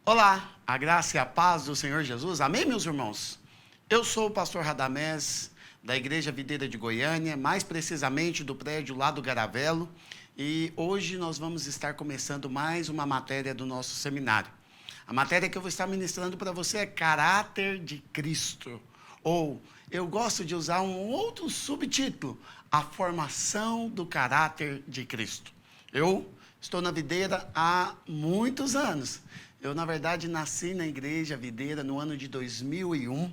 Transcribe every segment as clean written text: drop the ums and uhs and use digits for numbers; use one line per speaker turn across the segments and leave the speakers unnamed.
Olá, a graça e a paz do Senhor Jesus. Amém, meus irmãos? Eu sou o pastor Radamés, da Igreja Videira de Goiânia, mais precisamente do prédio lá do Garavelo. E hoje nós vamos estar começando mais uma matéria do nosso seminário. A matéria que eu vou estar ministrando para você é Caráter de Cristo. Ou, eu gosto de usar um outro subtítulo, A Formação do Caráter de Cristo. Eu estou na videira há muitos anos. Eu, na verdade, nasci na Igreja Videira no ano de 2001.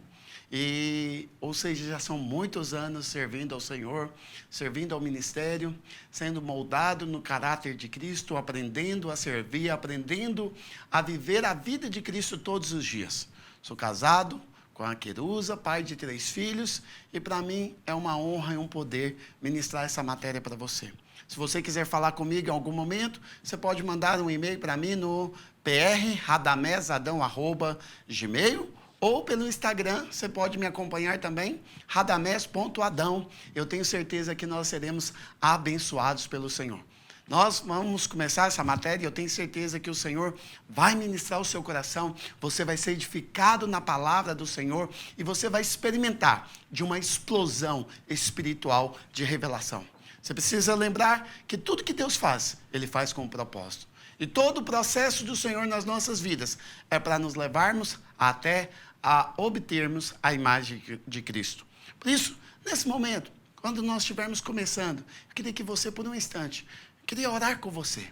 Ou seja, já são muitos anos servindo ao Senhor, servindo ao ministério, sendo moldado no caráter de Cristo, aprendendo a servir, aprendendo a viver a vida de Cristo todos os dias. Sou casado com a Querusa, pai de 3 filhos, e para mim é uma honra e um poder ministrar essa matéria para você. Se você quiser falar comigo em algum momento, você pode mandar um e-mail para mim no prradamesadão@gmail.com ou pelo Instagram, você pode me acompanhar também, radames.adão. Eu tenho certeza que nós seremos abençoados pelo Senhor. Nós vamos começar essa matéria e eu tenho certeza que o Senhor vai ministrar o seu coração, você vai ser edificado na palavra do Senhor e você vai experimentar de uma explosão espiritual de revelação. Você precisa lembrar que tudo que Deus faz, Ele faz com um propósito. E todo o processo do Senhor nas nossas vidas é para nos levarmos até a obtermos a imagem de Cristo. Por isso, nesse momento, quando nós estivermos começando, eu queria que você, por um instante, queria orar com você.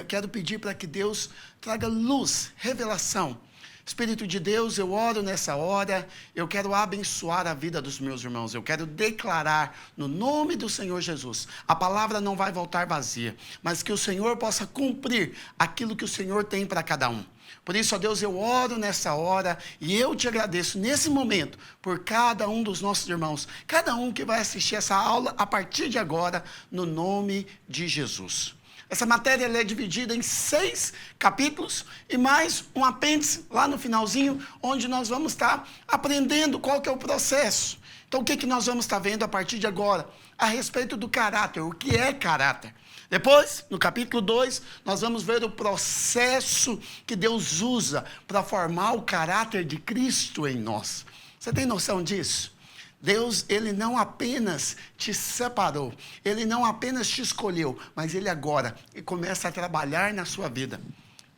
Quero pedir para que Deus traga luz, revelação. Espírito de Deus, eu oro nessa hora, eu quero abençoar a vida dos meus irmãos, eu quero declarar no nome do Senhor Jesus, a palavra não vai voltar vazia, mas que o Senhor possa cumprir aquilo que o Senhor tem para cada um. Por isso, ó Deus, eu oro nessa hora e eu te agradeço nesse momento por cada um dos nossos irmãos, cada um que vai assistir essa aula a partir de agora, no nome de Jesus. Essa matéria é dividida em 6 capítulos e mais um apêndice lá no finalzinho, onde nós vamos estar aprendendo qual que é o processo. Então, o que nós vamos estar vendo a partir de agora? A respeito do caráter, o que é caráter. Depois, no capítulo 2, nós vamos ver o processo que Deus usa para formar o caráter de Cristo em nós. Você tem noção disso? Deus, Ele não apenas te separou, Ele não apenas te escolheu, mas Ele agora começa a trabalhar na sua vida.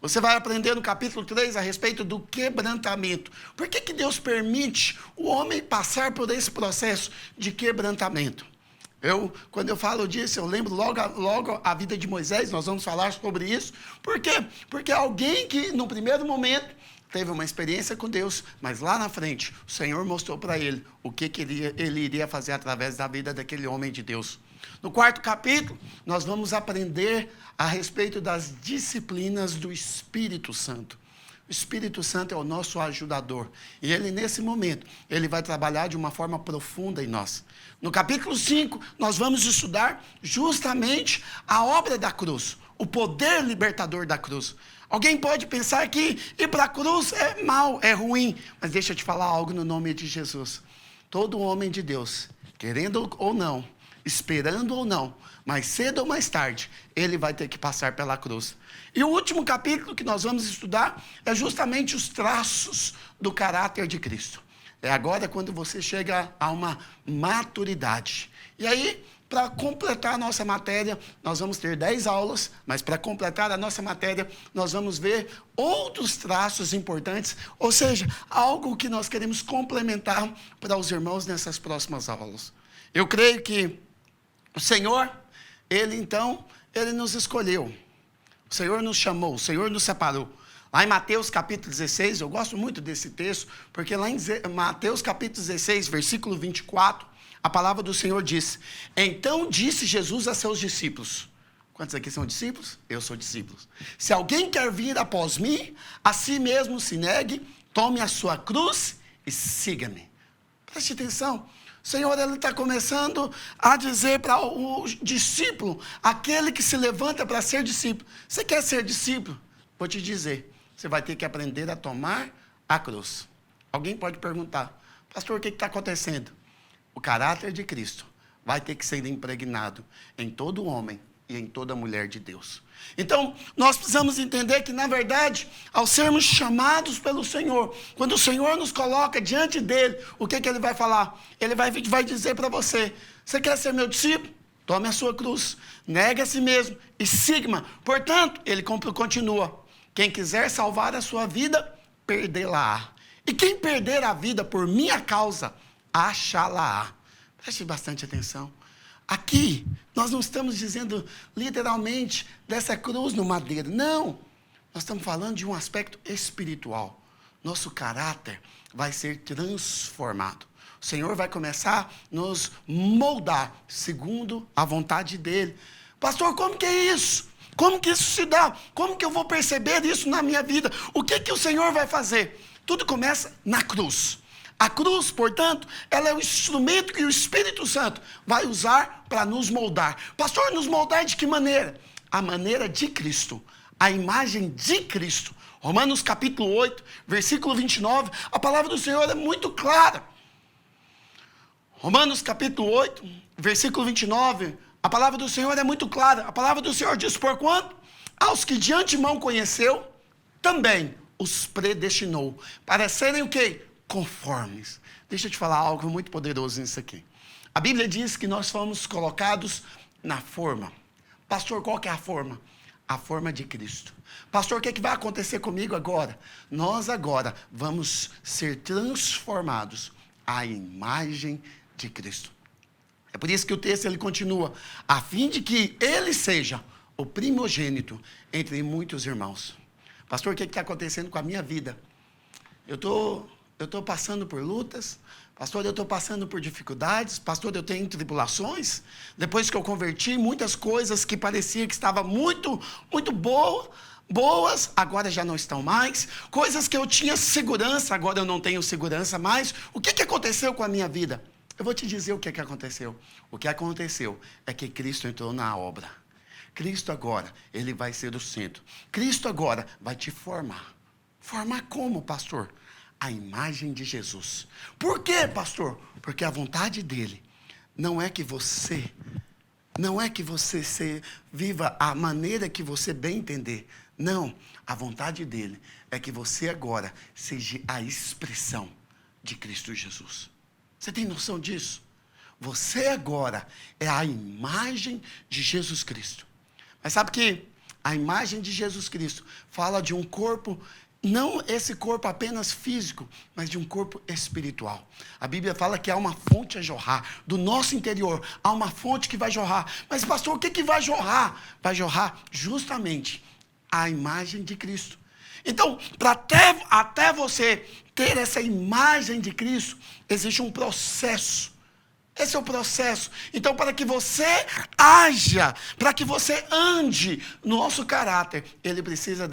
Você vai aprender no capítulo 3 a respeito do quebrantamento. Por que Deus permite o homem passar por esse processo de quebrantamento? Quando eu falo disso, eu lembro logo a vida de Moisés, nós vamos falar sobre isso. Por quê? Porque alguém que, no primeiro momento, teve uma experiência com Deus, mas lá na frente, o Senhor mostrou para ele o que ele iria fazer através da vida daquele homem de Deus. No 4º capítulo, nós vamos aprender a respeito das disciplinas do Espírito Santo. O Espírito Santo é o nosso ajudador. E ele, nesse momento, ele vai trabalhar de uma forma profunda em nós. No capítulo 5, nós vamos estudar justamente a obra da cruz, o poder libertador da cruz. Alguém pode pensar que ir para a cruz é mal, é ruim. Mas deixa eu te falar algo no nome de Jesus. Todo homem de Deus, querendo ou não, esperando ou não, mais cedo ou mais tarde, ele vai ter que passar pela cruz. E o último capítulo que nós vamos estudar é justamente os traços do caráter de Cristo. É agora quando você chega a uma maturidade. E aí, para completar a nossa matéria, nós vamos ter 10 aulas, mas para completar a nossa matéria, nós vamos ver outros traços importantes, ou seja, algo que nós queremos complementar para os irmãos nessas próximas aulas. Eu creio que o Senhor, Ele nos escolheu, o Senhor nos chamou, o Senhor nos separou. Lá em Mateus capítulo 16, eu gosto muito desse texto, porque lá em Mateus capítulo 16, versículo 24, a palavra do Senhor diz: então disse Jesus a seus discípulos. Quantos aqui são discípulos? Eu sou discípulo. Se alguém quer vir após mim, a si mesmo se negue, tome a sua cruz e siga-me. Preste atenção. O Senhor, Ele está começando a dizer para o discípulo, aquele que se levanta para ser discípulo. Você quer ser discípulo? Vou te dizer, você vai ter que aprender a tomar a cruz. Alguém pode perguntar: pastor, o que está acontecendo? O caráter de Cristo vai ter que ser impregnado em todo homem e em toda mulher de Deus. Então, nós precisamos entender que, na verdade, ao sermos chamados pelo Senhor, quando o Senhor nos coloca diante dele, o que ele vai falar? Ele vai dizer para você: você quer ser meu discípulo? Tome a sua cruz, negue a si mesmo e siga-me. Portanto, ele continua: quem quiser salvar a sua vida, perdê-la-á. E quem perder a vida por minha causa, achá-la-á. Preste bastante atenção. Aqui, nós não estamos dizendo literalmente dessa cruz no madeiro. Não. Nós estamos falando de um aspecto espiritual. Nosso caráter vai ser transformado. O Senhor vai começar a nos moldar segundo a vontade dEle. Pastor, como que é isso? Como que isso se dá? Como que eu vou perceber isso na minha vida? O que o Senhor vai fazer? Tudo começa na cruz. A cruz, portanto, ela é o instrumento que o Espírito Santo vai usar para nos moldar. Pastor, nos moldar de que maneira? A maneira de Cristo, a imagem de Cristo. Romanos capítulo 8, versículo 29, a palavra do Senhor é muito clara. Romanos capítulo 8, versículo 29, a palavra do Senhor é muito clara. A palavra do Senhor diz: porquanto aos que de antemão conheceu, também os predestinou, para serem o quê? Conformes. Deixa eu te falar algo muito poderoso nisso aqui. A Bíblia diz que nós fomos colocados na forma. Pastor, qual que é a forma? A forma de Cristo. Pastor, o que vai acontecer comigo agora? Nós agora vamos ser transformados à imagem de Cristo. É por isso que o texto ele continua: a fim de que ele seja o primogênito entre muitos irmãos. Pastor, o que está acontecendo com a minha vida? Eu estou passando por lutas. Pastor, eu estou passando por dificuldades. Pastor, eu tenho tribulações. Depois que eu converti, muitas coisas que parecia que estavam muito boas, agora já não estão mais. Coisas que eu tinha segurança, agora eu não tenho segurança mais. O que aconteceu com a minha vida? Eu vou te dizer o que aconteceu. O que aconteceu é que Cristo entrou na obra. Cristo agora, ele vai ser o centro. Cristo agora vai te formar. Formar como, pastor? A imagem de Jesus. Por quê, pastor? Porque a vontade dele não é que você viva a maneira que você bem entender. Não, a vontade dele é que você agora seja a expressão de Cristo Jesus. Você tem noção disso? Você agora é a imagem de Jesus Cristo. Mas sabe que a imagem de Jesus Cristo fala de um corpo, não esse corpo apenas físico, mas de um corpo espiritual. A Bíblia fala que há uma fonte a jorrar, do nosso interior, há uma fonte que vai jorrar. Mas pastor, o que vai jorrar? Vai jorrar justamente a imagem de Cristo. Então, até você ter essa imagem de Cristo, existe um processo. Esse é o processo. Então, para que você haja, para que você ande no nosso caráter, ele precisa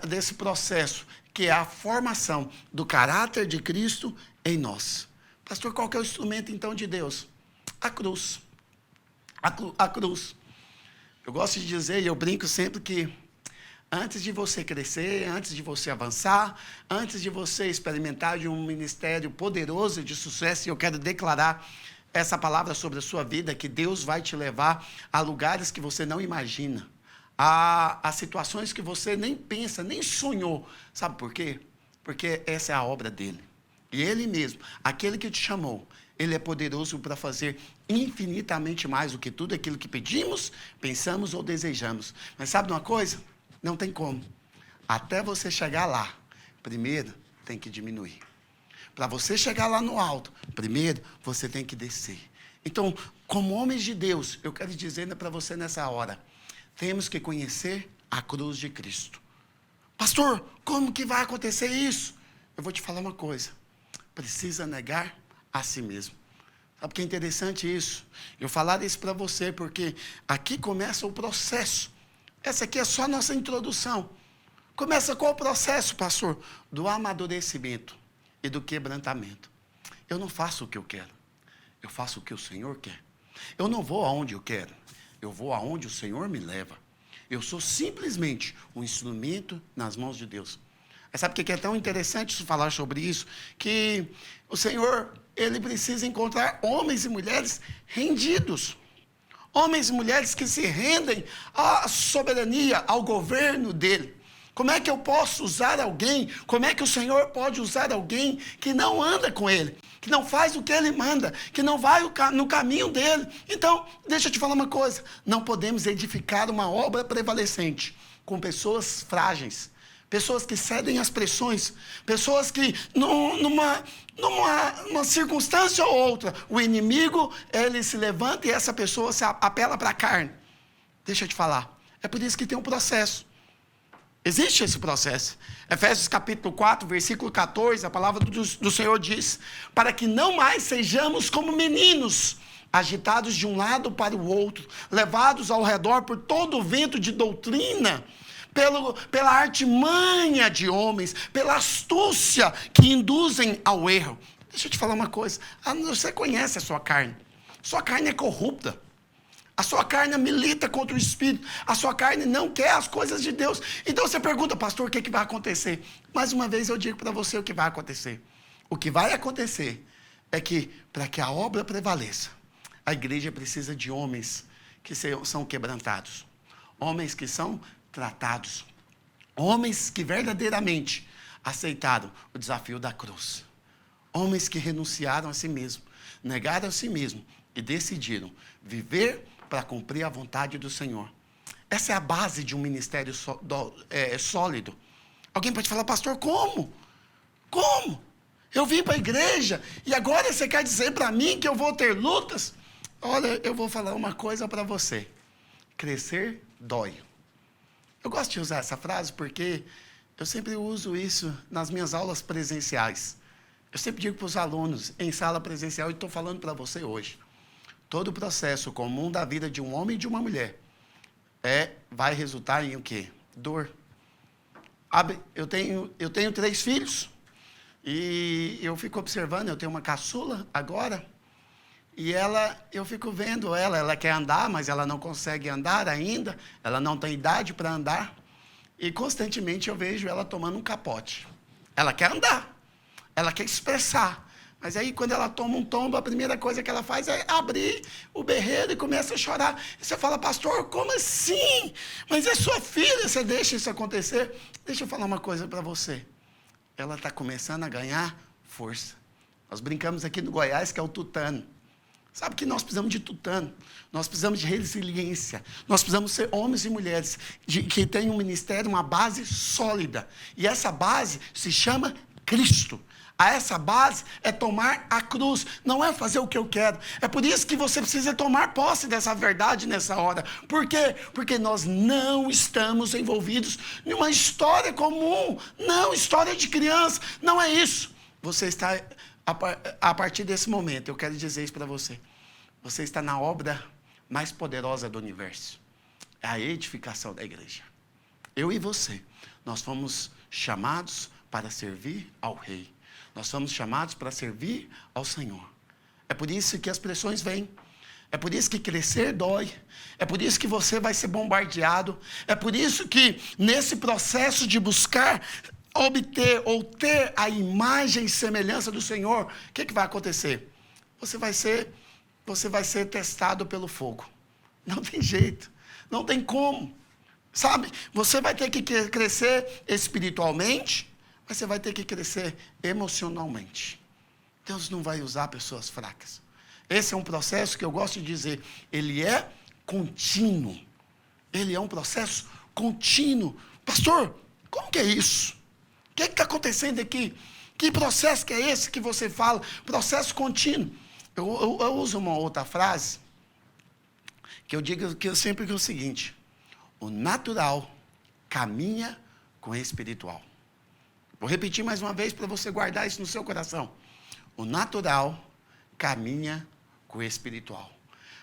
desse processo, que é a formação do caráter de Cristo em nós. Pastor, qual que é o instrumento, então, de Deus? A cruz. A cruz. Eu gosto de dizer, e eu brinco sempre que antes de você crescer, antes de você avançar, antes de você experimentar de um ministério poderoso de sucesso, e eu quero declarar essa palavra sobre a sua vida, que Deus vai te levar a lugares que você não imagina, a situações que você nem pensa, nem sonhou. Sabe por quê? Porque essa é a obra dele. E ele mesmo, aquele que te chamou, ele é poderoso para fazer infinitamente mais do que tudo aquilo que pedimos, pensamos ou desejamos. Mas sabe de uma coisa? Não tem como. Até você chegar lá, primeiro tem que diminuir. Para você chegar lá no alto, primeiro você tem que descer. Então, como homens de Deus, eu quero dizer para você nessa hora, temos que conhecer a cruz de Cristo. Pastor, como que vai acontecer isso? Eu vou te falar uma coisa. Precisa negar a si mesmo. Sabe que é interessante isso? Eu falar isso para você, porque aqui começa o processo. Essa aqui é só a nossa introdução. Começa qual o processo, pastor? Do amadurecimento e do quebrantamento. Eu não faço o que eu quero. Eu faço o que o Senhor quer. Eu não vou aonde eu quero. Eu vou aonde o Senhor me leva. Eu sou simplesmente um instrumento nas mãos de Deus. Mas sabe o que é tão interessante falar sobre isso? Que o Senhor, ele precisa encontrar homens e mulheres rendidos. Homens e mulheres que se rendem à soberania, ao governo dele. Como é que eu posso usar alguém? Como é que o Senhor pode usar alguém que não anda com ele? Que não faz o que ele manda? Que não vai no caminho dele? Então, deixa eu te falar uma coisa. Não podemos edificar uma obra prevalecente com pessoas frágeis. Pessoas que cedem às pressões. Pessoas que, numa circunstância ou outra, o inimigo, ele se levanta e essa pessoa se apela para a carne. Deixa eu te falar. É por isso que tem um processo. Existe esse processo. Efésios capítulo 4, versículo 14, a palavra do Senhor diz: para que não mais sejamos como meninos, agitados de um lado para o outro, levados ao redor por todo o vento de doutrina, pela artimanha de homens, pela astúcia que induzem ao erro. Deixa eu te falar uma coisa. Você conhece a sua carne. Sua carne é corrupta. A sua carne milita contra o Espírito. A sua carne não quer as coisas de Deus. Então você pergunta, pastor, o que vai acontecer? Mais uma vez eu digo para você o que vai acontecer. O que vai acontecer é que, para que a obra prevaleça, a igreja precisa de homens que são quebrantados. Homens que são tratados. Homens que verdadeiramente aceitaram o desafio da cruz. Homens que renunciaram a si mesmo, negaram a si mesmo e decidiram viver para cumprir a vontade do Senhor. Essa é a base de um ministério sólido. Alguém pode falar, pastor, como? Como? Eu vim para a igreja e agora você quer dizer para mim que eu vou ter lutas? Olha, eu vou falar uma coisa para você. Crescer dói. Eu gosto de usar essa frase porque eu sempre uso isso nas minhas aulas presenciais. Eu sempre digo para os alunos, em sala presencial, e estou falando para você hoje. Todo o processo comum da vida de um homem e de uma mulher vai resultar em o quê? Dor. Eu tenho 3 filhos e eu fico observando, eu tenho uma caçula agora, e eu fico vendo ela quer andar, mas ela não consegue andar ainda, ela não tem idade para andar, e constantemente eu vejo ela tomando um capote. Ela quer andar, ela quer expressar. Mas aí, quando ela toma um tombo, a primeira coisa que ela faz é abrir o berreiro e começa a chorar. E você fala, pastor, como assim? Mas é sua filha, você deixa isso acontecer? Deixa eu falar uma coisa para você. Ela está começando a ganhar força. Nós brincamos aqui no Goiás que é o tutano. Sabe que nós precisamos de tutano, nós precisamos de resiliência, nós precisamos ser homens e mulheres que tenham um ministério, uma base sólida. E essa base se chama Cristo. A essa base é tomar a cruz, não é fazer o que eu quero. É por isso que você precisa tomar posse dessa verdade nessa hora. Por quê? Porque nós não estamos envolvidos em uma história comum. Não, história de criança. Não é isso. Você está, a partir desse momento, eu quero dizer isso para você. Você está na obra mais poderosa do universo. É a edificação da igreja. Eu e você, nós fomos chamados para servir ao Rei. Nós somos chamados para servir ao Senhor. É por isso que as pressões vêm. É por isso que crescer dói. É por isso que você vai ser bombardeado. É por isso que nesse processo de buscar obter ou ter a imagem e semelhança do Senhor, o que vai acontecer? Você vai ser testado pelo fogo. Não tem jeito. Não tem como. Sabe? Você vai ter que crescer espiritualmente, mas você vai ter que crescer emocionalmente. Deus não vai usar pessoas fracas. Esse é um processo que eu gosto de dizer, ele é contínuo. Ele é um processo contínuo. Pastor, como que é isso? O que está acontecendo aqui? Que processo que é esse que você fala? Processo contínuo. Eu uso uma outra frase, que eu digo que eu sempre digo o seguinte: o natural caminha com o espiritual. Vou repetir mais uma vez para você guardar isso no seu coração. O natural caminha com o espiritual.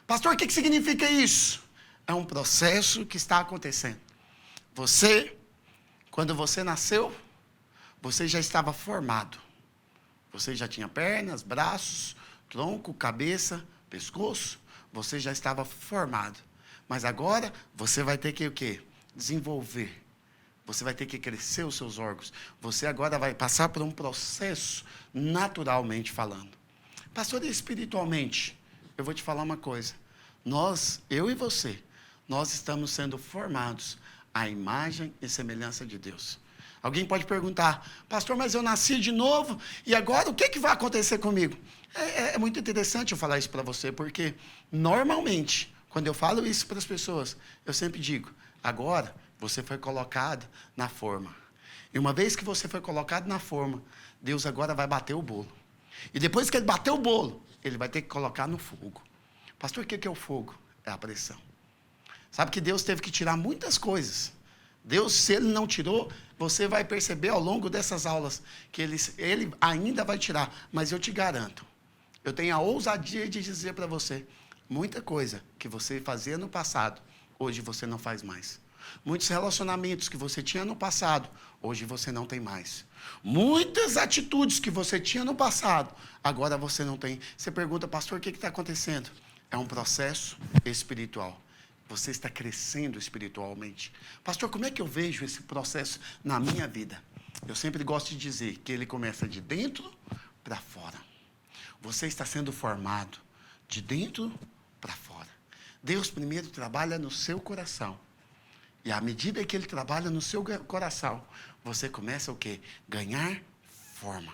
Pastor, o que significa isso? É um processo que está acontecendo. Você, quando você nasceu, você já estava formado. Você já tinha pernas, braços, tronco, cabeça, pescoço. Você já estava formado. Mas agora você vai ter que o quê? Desenvolver. Você vai ter que crescer os seus órgãos. Você agora vai passar por um processo naturalmente falando. Pastor, espiritualmente, eu vou te falar uma coisa. eu e você, nós estamos sendo formados à imagem e semelhança de Deus. Alguém pode perguntar, pastor, mas eu nasci de novo, e agora o que vai acontecer comigo? É muito interessante eu falar isso para você, porque normalmente, quando eu falo isso para as pessoas, eu sempre digo, agora você foi colocado na forma. E uma vez que você foi colocado na forma, Deus agora vai bater o bolo. E depois que ele bater o bolo, ele vai ter que colocar no fogo. Pastor, o que é o fogo? É a pressão. Sabe que Deus teve que tirar muitas coisas. Deus, se Ele não tirou, você vai perceber ao longo dessas aulas que Ele ainda vai tirar. Mas eu te garanto, eu tenho a ousadia de dizer para você, muita coisa que você fazia no passado, hoje você não faz mais. Muitos relacionamentos que você tinha no passado, hoje você não tem mais. Muitas atitudes que você tinha no passado, agora você não tem. Você pergunta, pastor, o que está acontecendo? É um processo espiritual. Você está crescendo espiritualmente. Pastor, como é que eu vejo esse processo na minha vida? Eu sempre gosto de dizer que ele começa de dentro para fora. Você está sendo formado de dentro para fora. Deus primeiro trabalha no seu coração. E à medida que Ele trabalha no seu coração, você começa o quê? Ganhar forma.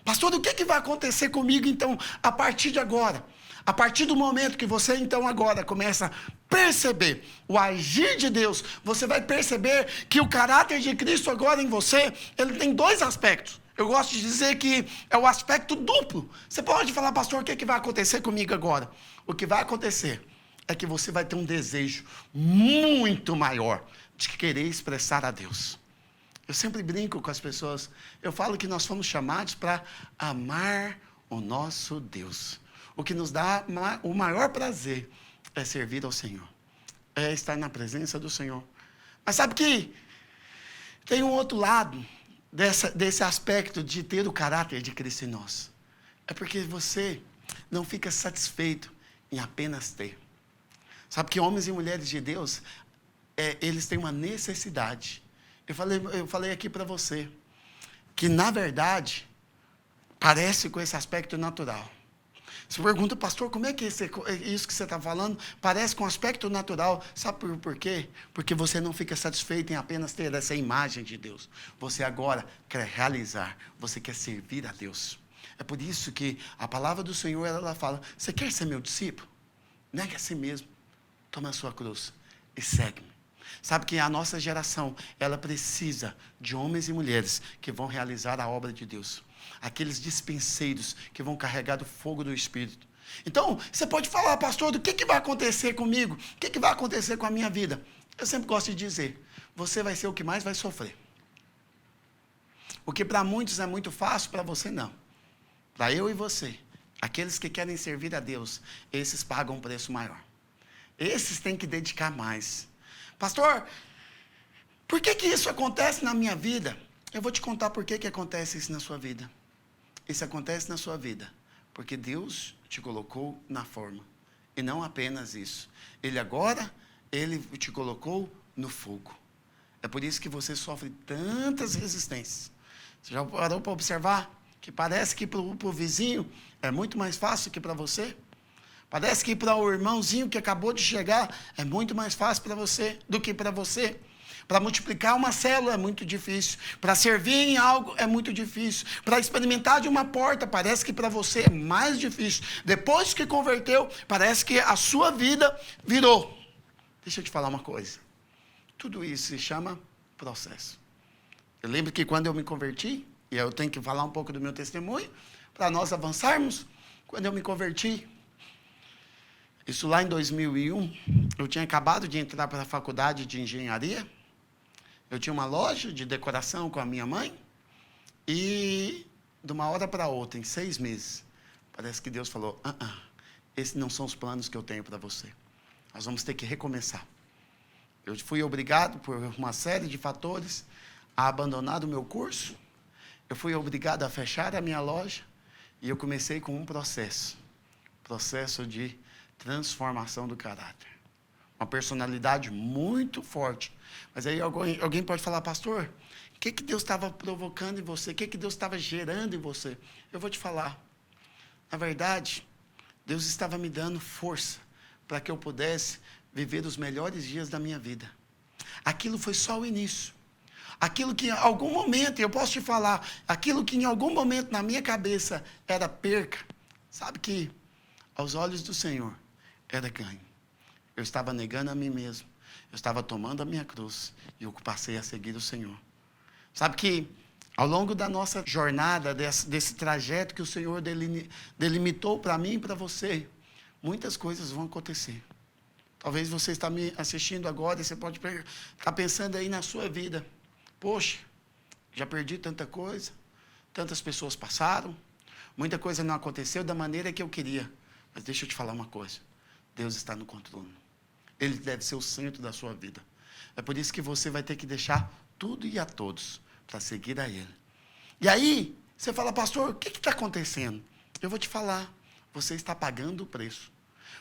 Pastor, o que vai acontecer comigo, então, a partir de agora? A partir do momento que você, então, agora começa a perceber o agir de Deus, você vai perceber que o caráter de Cristo agora em você, ele tem dois aspectos. Eu gosto de dizer que é o aspecto duplo. Você pode falar, pastor, o que vai acontecer comigo agora? O que vai acontecer é que você vai ter um desejo muito maior de querer expressar a Deus. Eu sempre brinco com as pessoas, eu falo que nós fomos chamados para amar o nosso Deus. O que nos dá o maior prazer é servir ao Senhor, é estar na presença do Senhor. Mas sabe que tem um outro lado desse aspecto de ter o caráter de Cristo em nós. É porque você não fica satisfeito em apenas ter. Sabe que homens e mulheres de Deus, eles têm uma necessidade. Eu falei aqui para você, que na verdade, parece com esse aspecto natural. Você pergunta, pastor, como é que isso que você está falando parece com aspecto natural? Sabe por quê? Porque você não fica satisfeito em apenas ter essa imagem de Deus. Você agora quer realizar, você quer servir a Deus. É por isso que a palavra do Senhor, ela fala, você quer ser meu discípulo? Nega a si mesmo. Toma a sua cruz e segue-me. Sabe que a nossa geração, ela precisa de homens e mulheres que vão realizar a obra de Deus. Aqueles dispenseiros que vão carregar do fogo do Espírito. Então, você pode falar, pastor, do que vai acontecer comigo? O que vai acontecer com a minha vida? Eu sempre gosto de dizer, você vai ser o que mais vai sofrer. O que para muitos é muito fácil, para você não. Para eu e você, aqueles que querem servir a Deus, esses pagam um preço maior. Esses têm que dedicar mais. Pastor, por que isso acontece na minha vida? Eu vou te contar por que acontece isso na sua vida. Isso acontece na sua vida porque Deus te colocou na forma. E não apenas isso. Ele te colocou no fogo. É por isso que você sofre tantas resistências. Você já parou para observar que parece que para o vizinho é muito mais fácil que para você? Parece que para o irmãozinho que acabou de chegar é muito mais fácil para você do que para você. Para multiplicar uma célula é muito difícil. Para servir em algo é muito difícil. Para experimentar de uma porta, parece que para você é mais difícil. Depois que converteu, parece que a sua vida virou. Deixa eu te falar uma coisa. Tudo isso se chama processo. Eu lembro que quando eu me converti, e eu tenho que falar um pouco do meu testemunho, para nós avançarmos, quando eu me converti, isso lá em 2001, eu tinha acabado de entrar para a faculdade de engenharia. Eu tinha uma loja de decoração com a minha mãe. E, de uma hora para outra, em 6 meses, parece que Deus falou, esses não são os planos que eu tenho para você. Nós vamos ter que recomeçar. Eu fui obrigado, por uma série de fatores, a abandonar o meu curso. Eu fui obrigado a fechar a minha loja. E eu comecei com um processo de transformação do caráter. Uma personalidade muito forte. Mas aí alguém pode falar, pastor, o que Deus estava provocando em você? O que Deus estava gerando em você? Eu vou te falar. Na verdade, Deus estava me dando força para que eu pudesse viver os melhores dias da minha vida. Aquilo foi só o início. Aquilo que em algum momento, eu posso te falar, aquilo que em algum momento na minha cabeça era perca, sabe que aos olhos do Senhor era ganho. Eu estava negando a mim mesmo, eu estava tomando a minha cruz e eu passei a seguir o Senhor. Sabe que ao longo da nossa jornada, desse trajeto que o Senhor delimitou para mim e para você, muitas coisas vão acontecer. Talvez você está me assistindo agora e você pode estar pensando aí na sua vida. Poxa, já perdi tanta coisa, tantas pessoas passaram, muita coisa não aconteceu da maneira que eu queria. Mas deixa eu te falar uma coisa, Deus está no controle. Ele deve ser o centro da sua vida. É por isso que você vai ter que deixar tudo e a todos para seguir a Ele. E aí, você fala, pastor, o que está acontecendo? Eu vou te falar, você está pagando o preço.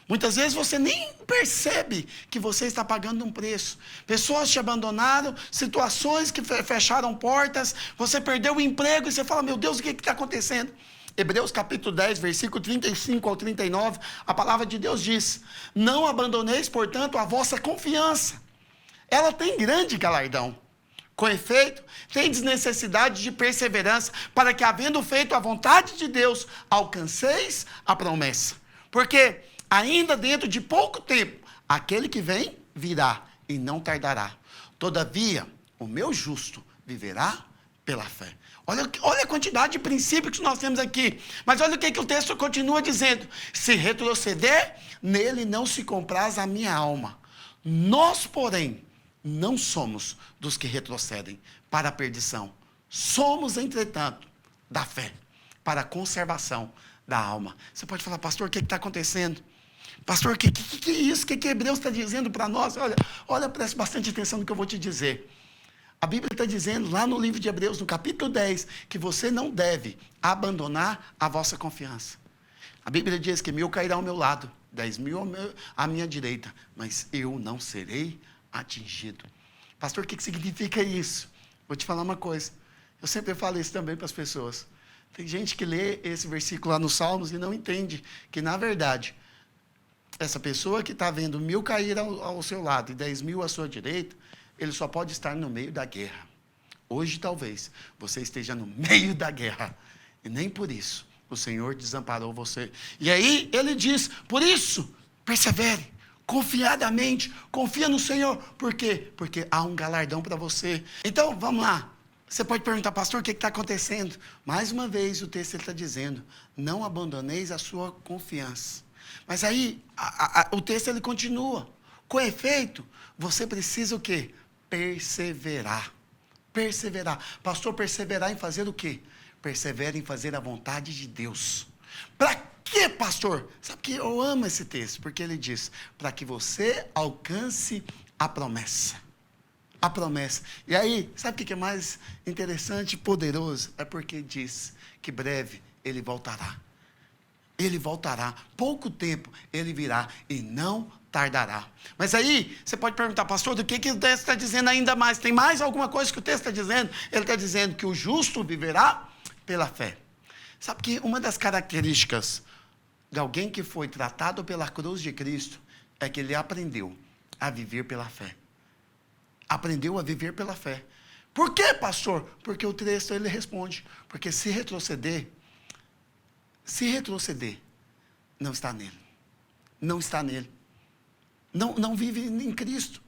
Muitas vezes você nem percebe que você está pagando um preço. Pessoas te abandonaram, situações que fecharam portas, você perdeu o emprego e você fala, meu Deus, o que está acontecendo? Hebreus capítulo 10, versículo 35 ao 39, a palavra de Deus diz, não abandoneis, portanto, a vossa confiança. Ela tem grande galardão. Com efeito, tendes necessidade de perseverança, para que, havendo feito a vontade de Deus, alcanceis a promessa. Porque ainda dentro de pouco tempo, aquele que vem, virá e não tardará. Todavia, o meu justo viverá pela fé. Olha a quantidade de princípios que nós temos aqui. Mas olha o que o texto continua dizendo. Se retroceder, nele não se compraz a minha alma. Nós, porém, não somos dos que retrocedem para a perdição. Somos, entretanto, da fé, para a conservação da alma. Você pode falar, pastor, o que está acontecendo? Pastor, o que é isso? O que Hebreus está dizendo para nós? Olha, preste bastante atenção no que eu vou te dizer. A Bíblia está dizendo, lá no livro de Hebreus, no capítulo 10, que você não deve abandonar a vossa confiança. A Bíblia diz que 1.000 cairá ao meu lado, 10.000 à minha direita, mas eu não serei atingido. Pastor, o que significa isso? Vou te falar uma coisa. Eu sempre falo isso também para as pessoas. Tem gente que lê esse versículo lá nos Salmos e não entende que, na verdade, essa pessoa que está vendo 1.000 cair ao seu lado e 10.000 à sua direita, ele só pode estar no meio da guerra. Hoje, talvez, você esteja no meio da guerra. E nem por isso o Senhor desamparou você. E aí, ele diz, por isso, persevere. Confiadamente, confia no Senhor. Por quê? Porque há um galardão para você. Então, vamos lá. Você pode perguntar, pastor, o que está acontecendo? Mais uma vez, o texto está dizendo, não abandoneis a sua confiança. Mas aí, o texto ele continua. Com efeito, você precisa o quê? Perseverar. Perseverar. Pastor, perseverar em fazer o quê? Persevera em fazer a vontade de Deus. Para quê, pastor? Sabe que eu amo esse texto, porque ele diz, para que você alcance a promessa. A promessa. E aí, sabe o que é mais interessante e poderoso? É porque diz que breve ele voltará. Ele voltará. Pouco tempo ele virá e não tardará. Mas aí, você pode perguntar, pastor, do que o texto está dizendo ainda mais? Tem mais alguma coisa que o texto está dizendo? Ele está dizendo que o justo viverá pela fé. Sabe que uma das características de alguém que foi tratado pela cruz de Cristo é que ele aprendeu a viver pela fé. Aprendeu a viver pela fé. Por quê, pastor? Porque o texto ele responde. Porque se retroceder, não está nele. Não está nele. Não vive em Cristo.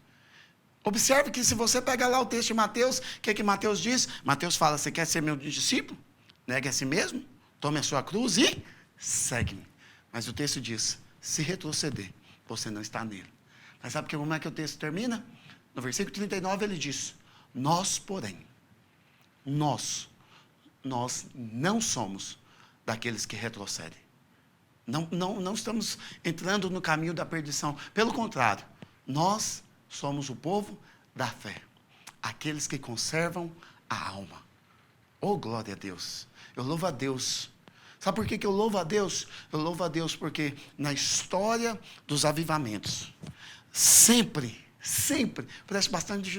Observe que se você pegar lá o texto de Mateus, o que Mateus diz? Mateus fala, você quer ser meu discípulo? Negue a si mesmo, tome a sua cruz e segue-me. Mas o texto diz, se retroceder, você não está nele. Mas sabe como é que o texto termina? No versículo 39 ele diz, nós, porém, nós não somos daqueles que retrocedem. Não estamos entrando no caminho da perdição. Pelo contrário, nós somos o povo da fé. Aqueles que conservam a alma. Oh, glória a Deus. Eu louvo a Deus. Sabe por que eu louvo a Deus? Eu louvo a Deus porque na história dos avivamentos, sempre, preste bastante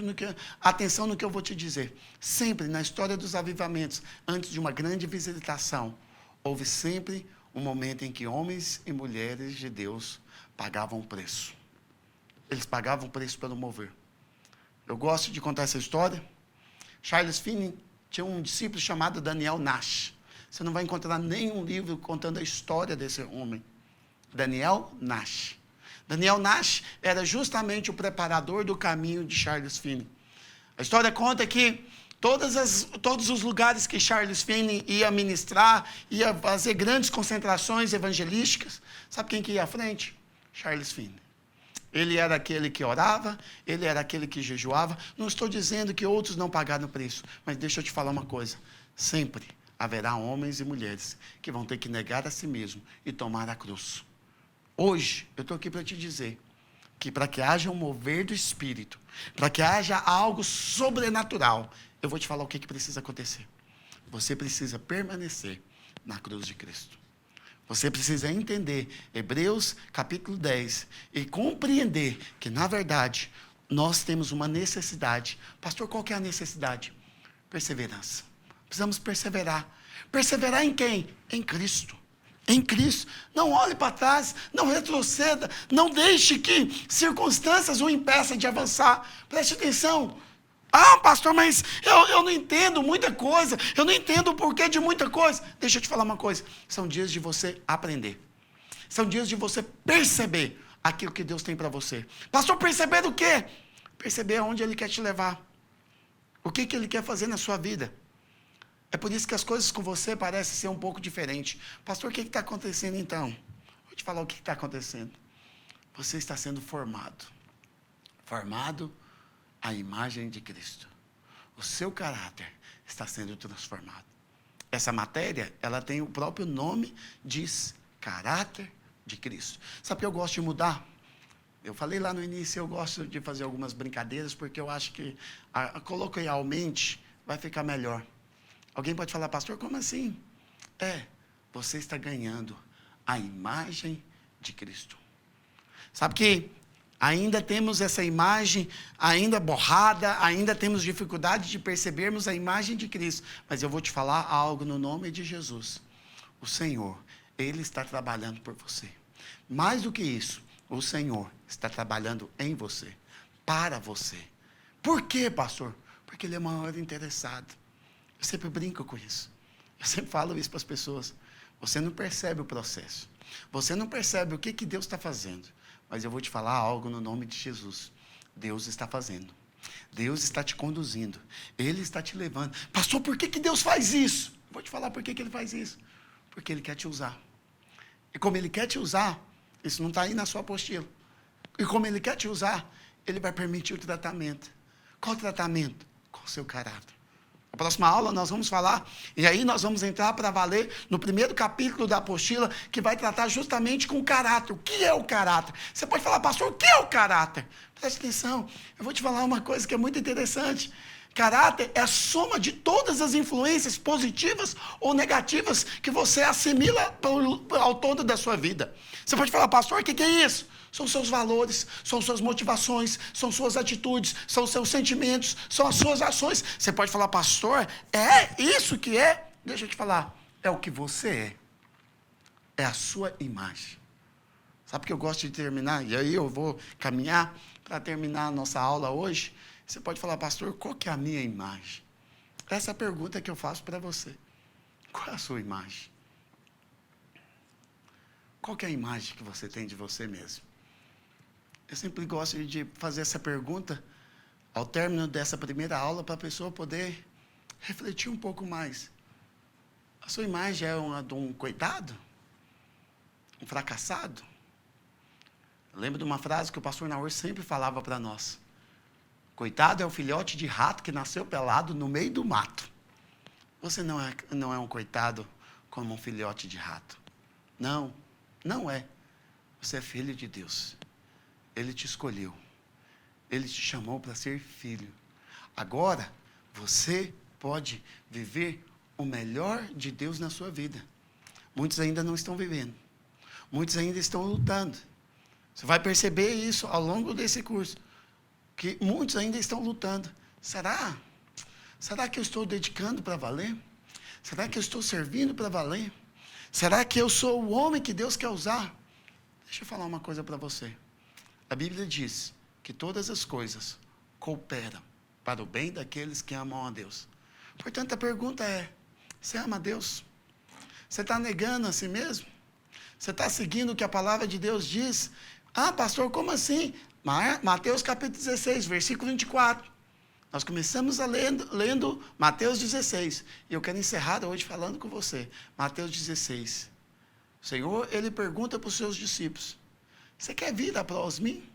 atenção no que eu vou te dizer. Sempre na história dos avivamentos, antes de uma grande visitação, houve sempre um momento em que homens e mulheres de Deus pagavam o preço. Eles pagavam o preço pelo mover. Eu gosto de contar essa história. Charles Finney tinha um discípulo chamado Daniel Nash. Você não vai encontrar nenhum livro contando a história desse homem. Daniel Nash. Daniel Nash era justamente o preparador do caminho de Charles Finney. A história conta que todos os lugares que Charles Finney ia ministrar, ia fazer grandes concentrações evangelísticas, sabe quem que ia à frente? Charles Finney. Ele era aquele que orava, ele era aquele que jejuava. Não estou dizendo que outros não pagaram o preço, mas deixa eu te falar uma coisa. Sempre haverá homens e mulheres que vão ter que negar a si mesmo e tomar a cruz. Hoje, eu estou aqui para te dizer que para que haja um mover do Espírito, para que haja algo sobrenatural, eu vou te falar o que precisa acontecer. Você precisa permanecer na cruz de Cristo. Você precisa entender Hebreus capítulo 10 e compreender que, na verdade, nós temos uma necessidade. Pastor, qual que é a necessidade? Perseverança. Precisamos perseverar. Perseverar em quem? Em Cristo. Em Cristo. Não olhe para trás, não retroceda, não deixe que circunstâncias o impeçam de avançar. Preste atenção. Ah, pastor, mas eu não entendo muita coisa, eu não entendo o porquê de muita coisa. Deixa eu te falar uma coisa, são dias de você aprender. São dias de você perceber aquilo que Deus tem para você. Pastor, perceber o quê? Perceber aonde Ele quer te levar. O que Ele quer fazer na sua vida. É por isso que as coisas com você parecem ser um pouco diferentes. Pastor, o que está acontecendo então? Vou te falar o que está acontecendo. Você está sendo formado. Formado à imagem de Cristo. O seu caráter está sendo transformado. Essa matéria, ela tem o próprio nome, diz caráter de Cristo. Sabe o que eu gosto de mudar? Eu falei lá no início, eu gosto de fazer algumas brincadeiras, porque eu acho que coloquialmente vai ficar melhor. Alguém pode falar, pastor, como assim? Você está ganhando a imagem de Cristo. Sabe que ainda temos essa imagem ainda borrada, ainda temos dificuldade de percebermos a imagem de Cristo. Mas eu vou te falar algo no nome de Jesus. O Senhor, Ele está trabalhando por você. Mais do que isso, o Senhor está trabalhando em você, para você. Por quê, pastor? Porque Ele é o maior interessado. Eu sempre brinco com isso. Eu sempre falo isso para as pessoas. Você não percebe o processo. Você não percebe o que Deus está fazendo. Mas eu vou te falar algo no nome de Jesus. Deus está fazendo. Deus está te conduzindo. Ele está te levando. Pastor, por que Deus faz isso? Vou te falar por que Ele faz isso. Porque Ele quer te usar. E como Ele quer te usar, isso não está aí na sua apostila. E como Ele quer te usar, Ele vai permitir o tratamento. Qual tratamento? Com o seu caráter. Na próxima aula nós vamos falar, e aí nós vamos entrar para valer no primeiro capítulo da apostila, que vai tratar justamente com o caráter. O que é o caráter? Você pode falar, pastor, o que é o caráter? Preste atenção, eu vou te falar uma coisa que é muito interessante. Caráter é a soma de todas as influências positivas ou negativas que você assimila ao todo da sua vida. Você pode falar, pastor, o que é isso? São seus valores, são suas motivações, são suas atitudes, são seus sentimentos, são as suas ações. Você pode falar, pastor, é isso que é? Deixa eu te falar, é o que você é. É a sua imagem. Sabe que eu gosto de terminar? E aí eu vou caminhar para terminar a nossa aula hoje. Você pode falar, pastor, qual que é a minha imagem? Essa é a pergunta que eu faço para você. Qual é a sua imagem? Qual que é a imagem que você tem de você mesmo? Eu sempre gosto de fazer essa pergunta ao término dessa primeira aula para a pessoa poder refletir um pouco mais. A sua imagem é uma de um coitado? Um fracassado? Eu lembro de uma frase que o pastor Naor sempre falava para nós. Coitado é o filhote de rato que nasceu pelado no meio do mato. Você não é um coitado como um filhote de rato. Não, não é. Você é filho de Deus. Ele te escolheu. Ele te chamou para ser filho. Agora, você pode viver o melhor de Deus na sua vida. Muitos ainda não estão vivendo. Muitos ainda estão lutando. Você vai perceber isso ao longo desse curso. Que muitos ainda estão lutando. Será? Será que eu estou dedicando para valer? Será que eu estou servindo para valer? Será que eu sou o homem que Deus quer usar? Deixa eu falar uma coisa para você. A Bíblia diz que todas as coisas cooperam para o bem daqueles que amam a Deus. Portanto, a pergunta é: você ama a Deus? Você está negando a si mesmo? Você está seguindo o que a palavra de Deus diz? Ah, pastor, como assim? Mateus capítulo 16, versículo 24. Nós começamos lendo Mateus 16. E eu quero encerrar hoje falando com você. Mateus 16. O Senhor, Ele pergunta para os seus discípulos: você quer vir após mim?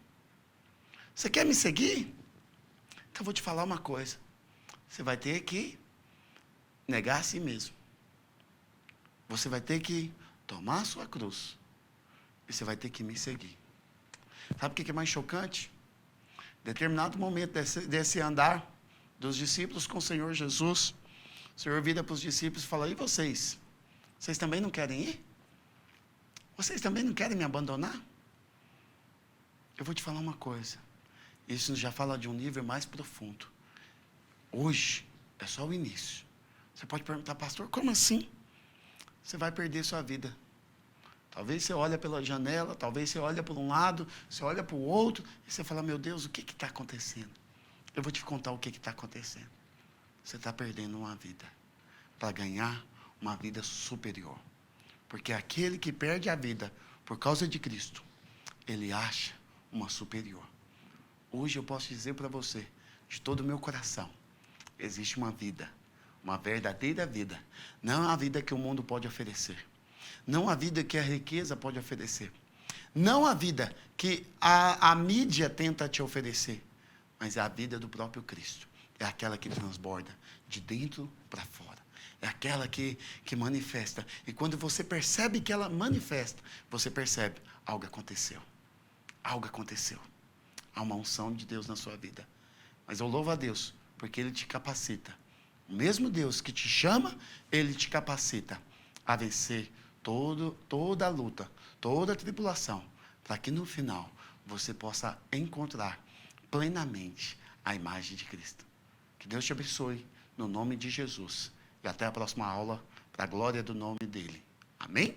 Você quer me seguir? Então eu vou te falar uma coisa. Você vai ter que negar a si mesmo. Você vai ter que tomar a sua cruz. E você vai ter que me seguir. Sabe o que é mais chocante? Em determinado momento desse andar dos discípulos com o Senhor Jesus, o Senhor vira para os discípulos e fala: e vocês? Vocês também não querem ir? Vocês também não querem me abandonar? Eu vou te falar uma coisa. Isso já fala de um nível mais profundo. Hoje é só o início. Você pode perguntar: pastor, como assim? Você vai perder sua vida. Talvez você olhe pela janela, talvez você olhe por um lado, você olha para o outro, e você fala: meu Deus, o que está acontecendo? Eu vou te contar o que está acontecendo. Você está perdendo uma vida para ganhar uma vida superior. Porque aquele que perde a vida por causa de Cristo, ele acha uma superior. Hoje eu posso dizer para você, de todo o meu coração, existe uma vida, uma verdadeira vida. Não a vida que o mundo pode oferecer. Não a vida que a riqueza pode oferecer. Não a vida que a mídia tenta te oferecer. Mas é a vida do próprio Cristo. É aquela que transborda de dentro para fora. É aquela que manifesta. E quando você percebe que ela manifesta, você percebe: algo aconteceu. Algo aconteceu. Há uma unção de Deus na sua vida. Mas eu louvo a Deus, porque Ele te capacita. O mesmo Deus que te chama, Ele te capacita a vencer toda a luta, toda a tribulação, para que no final você possa encontrar plenamente a imagem de Cristo. Que Deus te abençoe, no nome de Jesus. E até a próxima aula, para a glória do nome dEle. Amém?